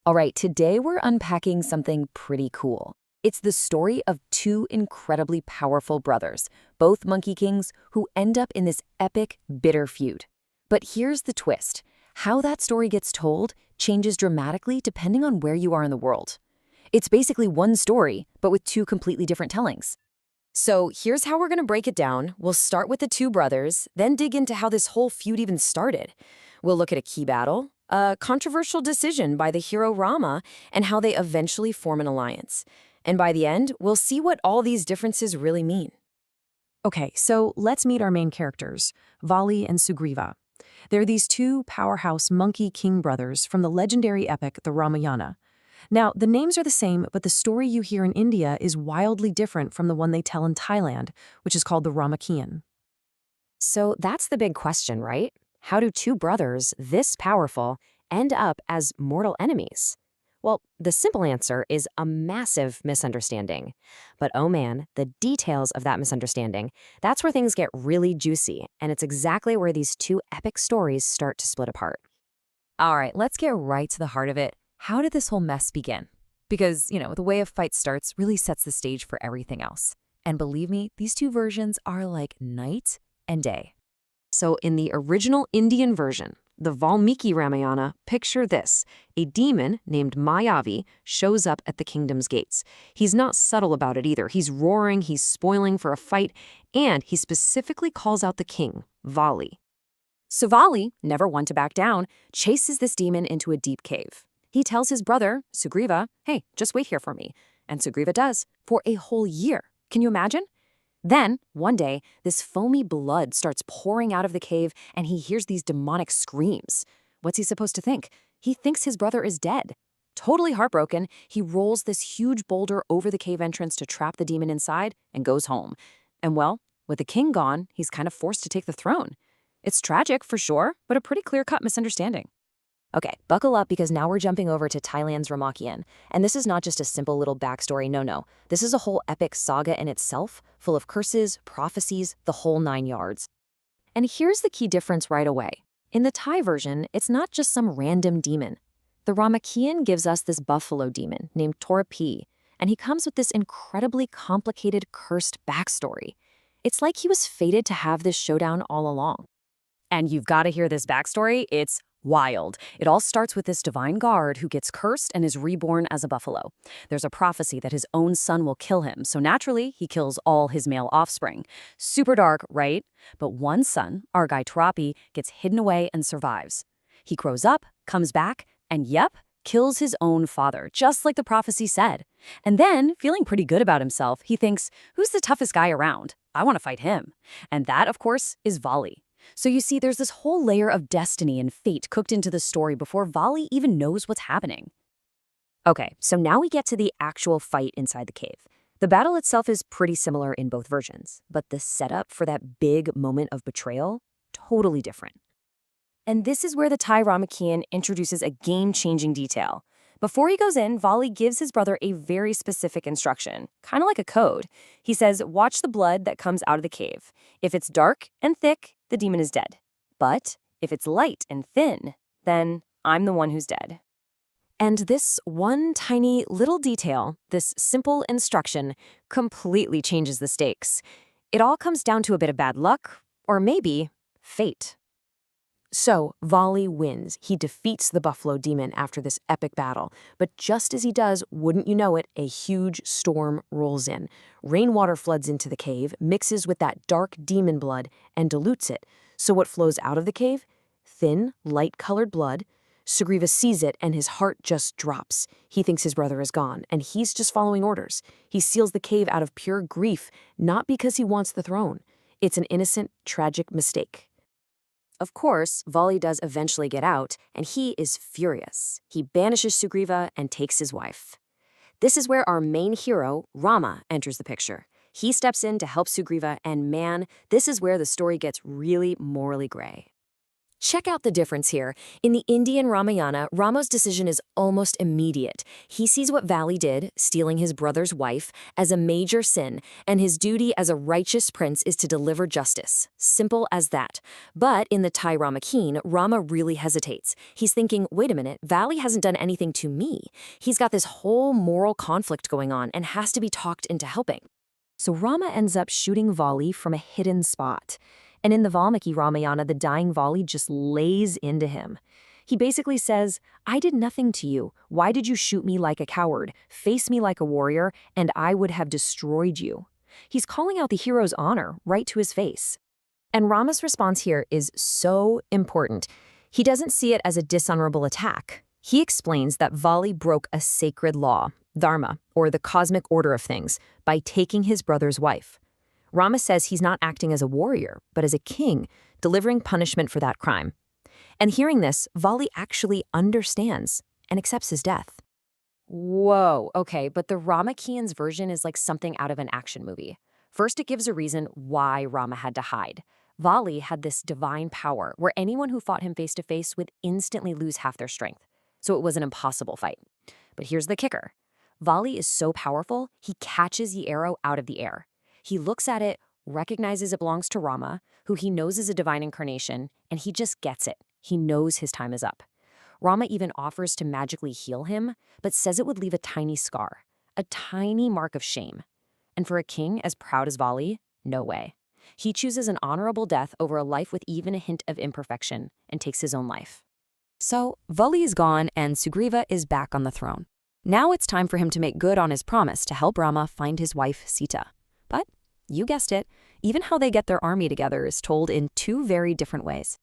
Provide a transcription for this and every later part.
All right, today we're unpacking something pretty cool. It's the story of two incredibly powerful brothers, both Monkey Kings, who end up in this epic, bitter feud. But here's the twist. How that story gets told changes dramatically depending on where you are in the world. It's basically one story, but with two completely different tellings. So here's how we're going to break it down. We'll start with the two brothers, then dig into how this whole feud even started. We'll look at a key battle, a controversial decision by the hero Rama, and how they eventually form an alliance. And by the end, we'll see what all these differences really mean. Okay, so let's meet our main characters, Vali and Sugriva. They're these two powerhouse monkey king brothers from the legendary epic, the Ramayana. Now, the names are the same, but the story you hear in India is wildly different from the one they tell in Thailand, which is called the Ramakian. So that's the big question, right? How do two brothers this powerful end up as mortal enemies? Well, the simple answer is a massive misunderstanding. But oh man, the details of that misunderstanding, that's where things get really juicy, and it's exactly where these two epic stories start to split apart. All right, let's get right to the heart of it. How did this whole mess begin? Because, the way a fight starts really sets the stage for everything else. And believe me, these two versions are like night and day. So in the original Indian version, the Valmiki Ramayana, picture this. A demon named Mayavi shows up at the kingdom's gates. He's not subtle about it either. He's roaring, he's spoiling for a fight, and he specifically calls out the king, Vali. So Vali, never one to back down, chases this demon into a deep cave. He tells his brother, Sugriva, hey, just wait here for me. And Sugriva does, for a whole year. Can you imagine? Then, one day, this foamy blood starts pouring out of the cave, and he hears these demonic screams. What's he supposed to think? He thinks his brother is dead. Totally heartbroken, he rolls this huge boulder over the cave entrance to trap the demon inside and goes home. And well, with the king gone, he's kind of forced to take the throne. It's tragic, for sure, but a pretty clear-cut misunderstanding. Okay, buckle up because now we're jumping over to Thailand's Ramakian. And this is not just a simple little backstory, no. This is a whole epic saga in itself, full of curses, prophecies, the whole 9 yards. And here's the key difference right away. In the Thai version, it's not just some random demon. The Ramakian gives us this buffalo demon named Torapi, and he comes with this incredibly complicated, cursed backstory. It's like he was fated to have this showdown all along. And you've got to hear this backstory. It's wild. It all starts with this divine guard who gets cursed and is reborn as a buffalo. There's a prophecy that his own son will kill him, so naturally, he kills all his male offspring. Super dark, right? But one son, our guy Trapi, gets hidden away and survives. He grows up, comes back, and yep, kills his own father, just like the prophecy said. And then, feeling pretty good about himself, he thinks, who's the toughest guy around? I want to fight him. And that, of course, is Vali. So you see, there's this whole layer of destiny and fate cooked into the story before Vali even knows what's happening. Okay, so now we get to the actual fight inside the cave. The battle itself is pretty similar in both versions, but the setup for that big moment of betrayal, totally different. And this is where the Thai Ramakian introduces a game-changing detail. Before he goes in, Vali gives his brother a very specific instruction, kind of like a code. He says, watch the blood that comes out of the cave. If it's dark and thick, the demon is dead. But if it's light and thin, then I'm the one who's dead. And this one tiny little detail, this simple instruction, completely changes the stakes. It all comes down to a bit of bad luck, or maybe fate. So, Vali wins. He defeats the buffalo demon after this epic battle. But just as he does, wouldn't you know it, a huge storm rolls in. Rainwater floods into the cave, mixes with that dark demon blood, and dilutes it. So what flows out of the cave? Thin, light-colored blood. Sugriva sees it, and his heart just drops. He thinks his brother is gone, and he's just following orders. He seals the cave out of pure grief, not because he wants the throne. It's an innocent, tragic mistake. Of course, Vali does eventually get out, and he is furious. He banishes Sugriva and takes his wife. This is where our main hero, Rama, enters the picture. He steps in to help Sugriva, and man, this is where the story gets really morally gray. Check out the difference here. In the Indian Ramayana, Rama's decision is almost immediate. He sees what Vali did, stealing his brother's wife, as a major sin, and his duty as a righteous prince is to deliver justice. Simple as that. But in the Thai Ramakin, Rama really hesitates. He's thinking, wait a minute, Vali hasn't done anything to me. He's got this whole moral conflict going on and has to be talked into helping. So Rama ends up shooting Vali from a hidden spot. And in the Valmiki Ramayana, the dying Vali just lays into him. He basically says, I did nothing to you. Why did you shoot me like a coward, face me like a warrior, and I would have destroyed you? He's calling out the hero's honor right to his face. And Rama's response here is so important. He doesn't see it as a dishonorable attack. He explains that Vali broke a sacred law, dharma, or the cosmic order of things, by taking his brother's wife. Rama says he's not acting as a warrior, but as a king, delivering punishment for that crime. And hearing this, Vali actually understands and accepts his death. Whoa, okay, but the Ramakian's version is like something out of an action movie. First, it gives a reason why Rama had to hide. Vali had this divine power where anyone who fought him face to face would instantly lose half their strength. So it was an impossible fight. But here's the kicker. Vali is so powerful, he catches the arrow out of the air. He looks at it, recognizes it belongs to Rama, who he knows is a divine incarnation, and he just gets it. He knows his time is up. Rama even offers to magically heal him, but says it would leave a tiny scar, a tiny mark of shame. And for a king as proud as Vali, no way. He chooses an honorable death over a life with even a hint of imperfection and takes his own life. So, Vali is gone and Sugriva is back on the throne. Now it's time for him to make good on his promise to help Rama find his wife Sita. But, you guessed it, even how they get their army together is told in two very different ways.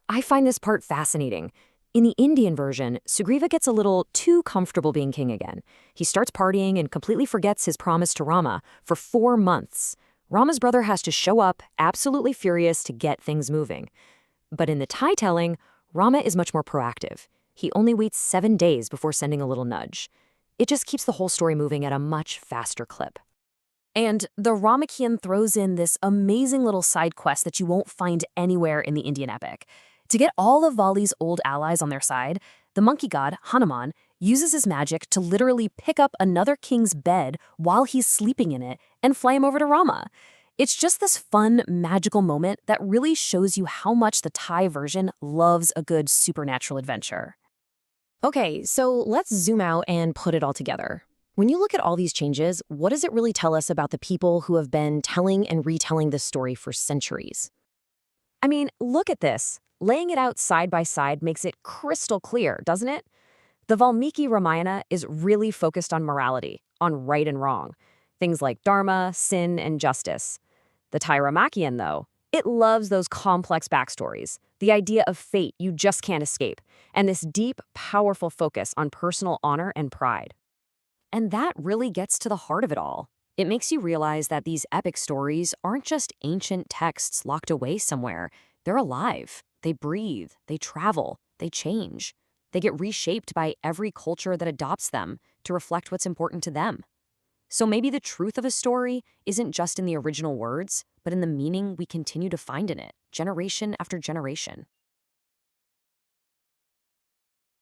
I find this part fascinating. In the Indian version, Sugriva gets a little too comfortable being king again. He starts partying and completely forgets his promise to Rama for 4 months. Rama's brother has to show up, absolutely furious, to get things moving. But in the Thai telling, Rama is much more proactive. He only waits 7 days before sending a little nudge. It just keeps the whole story moving at a much faster clip. And the Ramakian throws in this amazing little side quest that you won't find anywhere in the Indian epic. To get all of Vali's old allies on their side, the monkey god, Hanuman, uses his magic to literally pick up another king's bed while he's sleeping in it and fly him over to Rama. It's just this fun, magical moment that really shows you how much the Thai version loves a good supernatural adventure. Okay, so let's zoom out and put it all together. When you look at all these changes, what does it really tell us about the people who have been telling and retelling this story for centuries? I mean, look at this. Laying it out side by side makes it crystal clear, doesn't it? The Valmiki Ramayana is really focused on morality, on right and wrong, things like dharma, sin, and justice. The Thai Ramakian, though, it loves those complex backstories, the idea of fate you just can't escape, and this deep, powerful focus on personal honor and pride. And that really gets to the heart of it all. It makes you realize that these epic stories aren't just ancient texts locked away somewhere. They're alive. They breathe. They travel. They change. They get reshaped by every culture that adopts them to reflect what's important to them. So maybe the truth of a story isn't just in the original words, but in the meaning we continue to find in it, generation after generation.